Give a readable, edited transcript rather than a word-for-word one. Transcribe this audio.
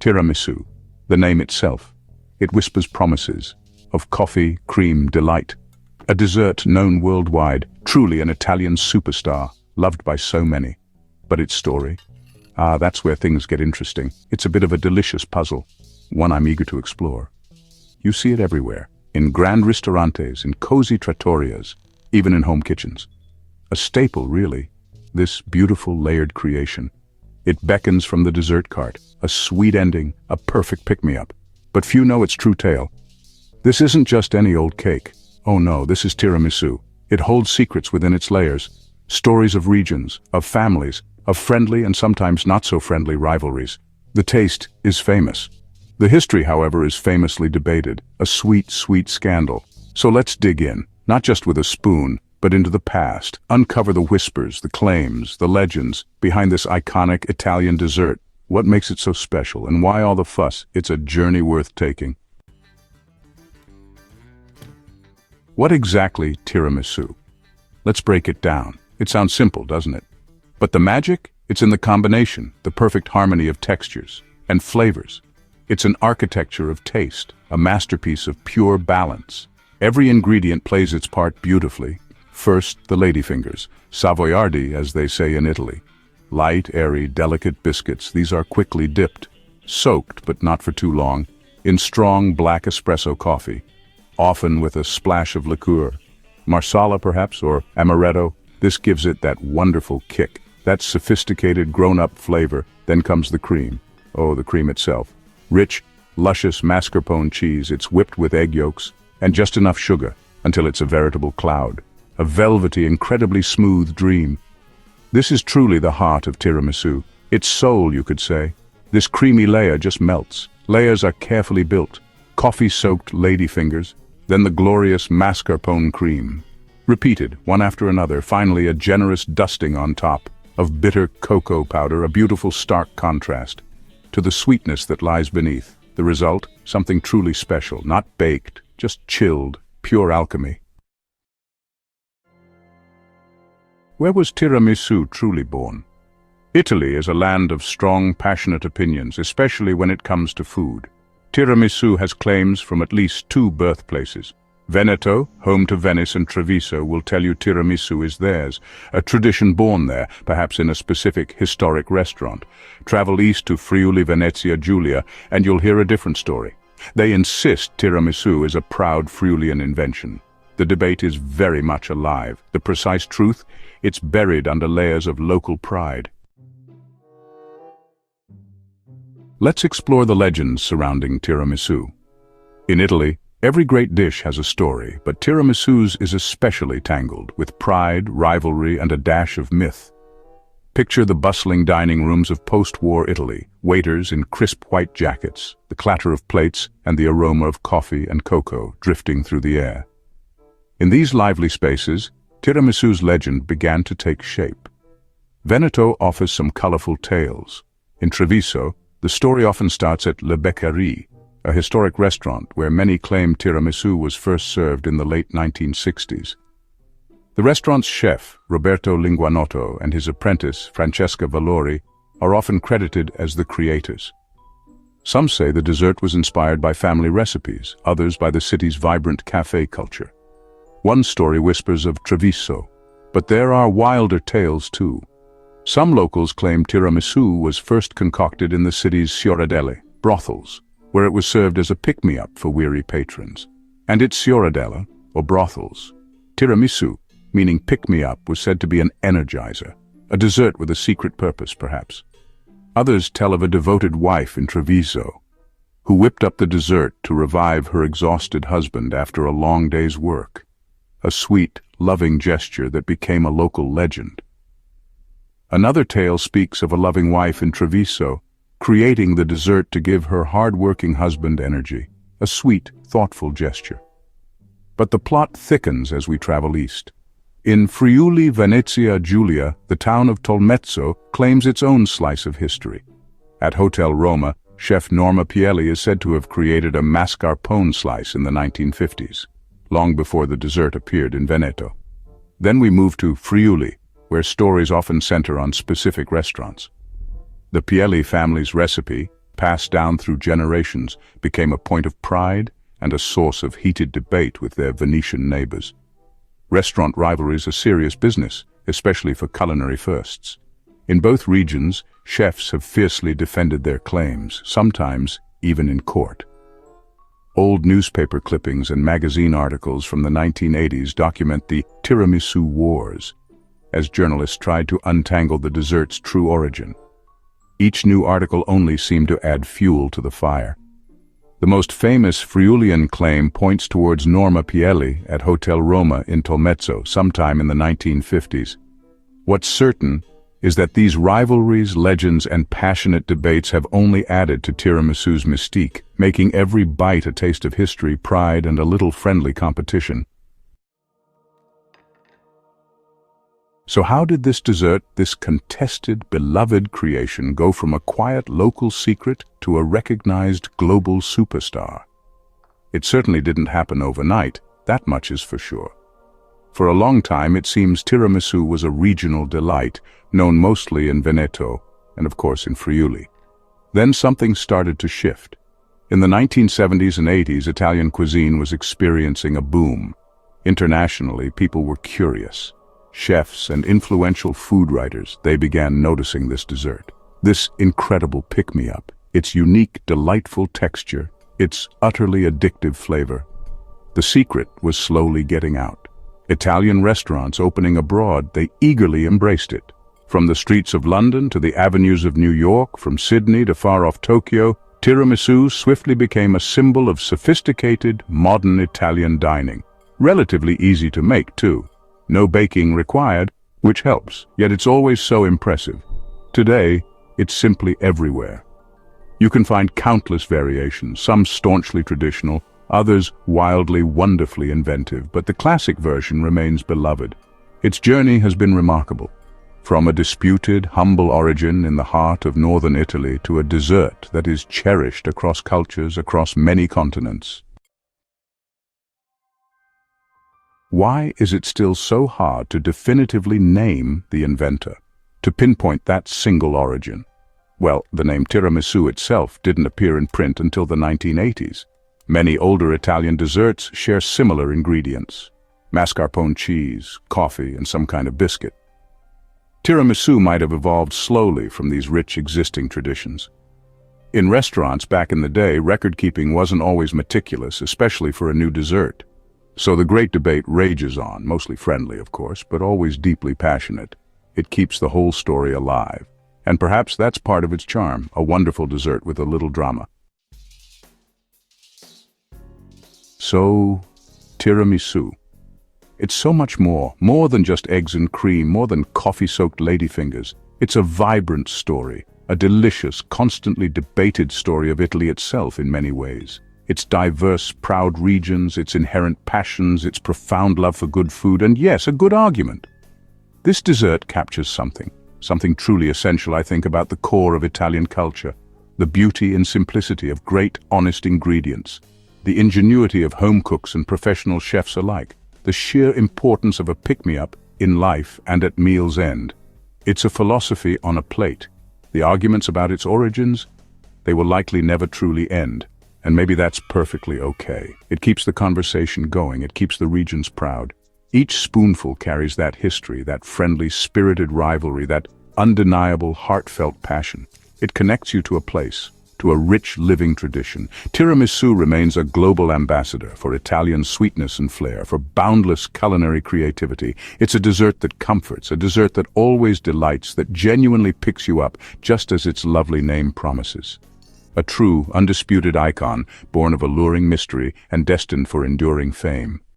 Tiramisu, the name itself. It whispers promises of coffee, cream, delight. A dessert known worldwide, truly an Italian superstar, loved by so many. But its story? That's where things get interesting. It's a bit of a delicious puzzle, one I'm eager to explore. You see it everywhere, in grand ristorantes, in cozy trattorias, even in home kitchens. A staple, really, this beautiful layered creation. It beckons from the dessert cart, a sweet ending, a perfect pick-me-up. But few know its true tale. This isn't just any old cake. Oh no, this is tiramisu. It holds secrets within its layers, stories of regions, of families, of friendly and sometimes not so friendly rivalries. The taste is famous. The history, however, is famously debated, a sweet, sweet scandal. So let's dig in, not just with a spoon, but into the past, uncover the whispers, the claims, the legends behind this iconic Italian dessert. What makes it so special, and why all the fuss? It's a journey worth taking. What exactly tiramisu? Let's break it down. It sounds simple, doesn't it? But the magic? It's in the combination, the perfect harmony of textures and flavors. It's an architecture of taste, a masterpiece of pure balance. Every ingredient plays its part beautifully. First, the ladyfingers, savoiardi as they say in Italy. Light, airy, delicate biscuits, these are quickly dipped, soaked but not for too long, in strong black espresso coffee, often with a splash of liqueur. Marsala perhaps, or amaretto. This gives it that wonderful kick, that sophisticated grown-up flavor. Then comes the cream. Oh, the cream itself. Rich, luscious mascarpone cheese. It's whipped with egg yolks and just enough sugar until it's a veritable cloud. A velvety, incredibly smooth dream. This is truly the heart of tiramisu. Its soul, you could say. This creamy layer just melts. Layers are carefully built. Coffee-soaked ladyfingers, then the glorious mascarpone cream. Repeated, one after another, finally a generous dusting on top of bitter cocoa powder, a beautiful stark contrast to the sweetness that lies beneath. The result, something truly special, not baked, just chilled, pure alchemy. Where was tiramisu truly born? Italy is a land of strong, passionate opinions, especially when it comes to food. Tiramisu has claims from at least two birthplaces. Veneto, home to Venice and Treviso, will tell you tiramisu is theirs, a tradition born there, perhaps in a specific historic restaurant. Travel east to Friuli, Venezia, Giulia, and you'll hear a different story. They insist tiramisu is a proud Friulian invention. The debate is very much alive. The precise truth? It's buried under layers of local pride. Let's explore the legends surrounding tiramisu. In Italy, every great dish has a story, but tiramisu's is especially tangled with pride, rivalry, and a dash of myth. Picture the bustling dining rooms of post-war Italy, waiters in crisp white jackets, the clatter of plates, and the aroma of coffee and cocoa drifting through the air. In these lively spaces, tiramisu's legend began to take shape. Veneto offers some colorful tales. In Treviso, the story often starts at Rivalries, a historic restaurant where many claim tiramisu was first served in the late 1960s. The restaurant's chef, Roberto Linguanotto, and his apprentice, Francesca Valori, are often credited as the creators. Some say the dessert was inspired by family recipes, others by the city's vibrant café culture. One story whispers of Treviso, but there are wilder tales too. Some locals claim tiramisu was first concocted in the city's fioradelle, brothels, where it was served as a pick-me-up for weary patrons. And its fioradelle, or brothels. Tiramisu, meaning pick-me-up, was said to be an energizer, a dessert with a secret purpose perhaps. Others tell of a devoted wife in Treviso, who whipped up the dessert to revive her exhausted husband after a long day's work. A sweet, loving gesture that became a local legend. Another tale speaks of a loving wife in Treviso, creating the dessert to give her hard-working husband energy, a sweet, thoughtful gesture. But the plot thickens as we travel east. In Friuli, Venezia, Giulia, the town of Tolmezzo claims its own slice of history. At Hotel Roma, chef Norma Pielli is said to have created a mascarpone slice in the 1950s. Long before the dessert appeared in Veneto. Then we move to Friuli, where stories often center on specific restaurants. The Pielli family's recipe, passed down through generations, became a point of pride and a source of heated debate with their Venetian neighbors. Restaurant rivalries are serious business, especially for culinary firsts. In both regions, chefs have fiercely defended their claims, sometimes even in court. Old newspaper clippings and magazine articles from the 1980s document the Tiramisu Wars, as journalists tried to untangle the dessert's true origin. Each new article only seemed to add fuel to the fire. The most famous Friulian claim points towards Norma Pielli at Hotel Roma in Tolmezzo sometime in the 1950s. What's certain is that these rivalries, legends, and passionate debates have only added to tiramisu's mystique, making every bite a taste of history, pride, and a little friendly competition. So how did this dessert, this contested, beloved creation, go from a quiet local secret to a recognized global superstar? It certainly didn't happen overnight, that much is for sure. For a long time, it seems tiramisu was a regional delight, known mostly in Veneto and, of course, in Friuli. Then something started to shift. In the 1970s and 80s, Italian cuisine was experiencing a boom. Internationally, people were curious. Chefs and influential food writers, they began noticing this dessert. This incredible pick-me-up, its unique, delightful texture, its utterly addictive flavor. The secret was slowly getting out. Italian restaurants opening abroad, they eagerly embraced it. From the streets of London to the avenues of New York, from Sydney to far-off Tokyo, tiramisu swiftly became a symbol of sophisticated, modern Italian dining. Relatively easy to make, too. No baking required, which helps, yet it's always so impressive. Today, it's simply everywhere. You can find countless variations, some staunchly traditional, others wildly, wonderfully inventive, but the classic version remains beloved. Its journey has been remarkable. From a disputed, humble origin in the heart of northern Italy to a dessert that is cherished across cultures, across many continents. Why is it still so hard to definitively name the inventor, to pinpoint that single origin? Well, the name tiramisu itself didn't appear in print until the 1980s. Many older Italian desserts share similar ingredients: mascarpone cheese, coffee, and some kind of biscuit. Tiramisu might have evolved slowly from these rich existing traditions. In restaurants back in the day, record-keeping wasn't always meticulous, especially for a new dessert. So the great debate rages on, mostly friendly, of course, but always deeply passionate. It keeps the whole story alive. And perhaps that's part of its charm, a wonderful dessert with a little drama. So, tiramisu. It's so much more than just eggs and cream, more than coffee-soaked ladyfingers. It's a vibrant story, a delicious, constantly debated story of Italy itself in many ways. Its diverse, proud regions, its inherent passions, its profound love for good food, and yes, a good argument. This dessert captures something truly essential, I think, about the core of Italian culture, the beauty and simplicity of great, honest ingredients, the ingenuity of home cooks and professional chefs alike, the sheer importance of a pick-me-up in life and at meal's end. It's a philosophy on a plate. The arguments about its origins, they will likely never truly end. And maybe that's perfectly okay. It keeps the conversation going, it keeps the regions proud. Each spoonful carries that history, that friendly, spirited rivalry, that undeniable, heartfelt passion. It connects you to a place, to a rich, living tradition. Tiramisu remains a global ambassador for Italian sweetness and flair, for boundless culinary creativity. It's a dessert that comforts, a dessert that always delights, that genuinely picks you up, just as its lovely name promises. A true, undisputed icon, born of alluring mystery and destined for enduring fame.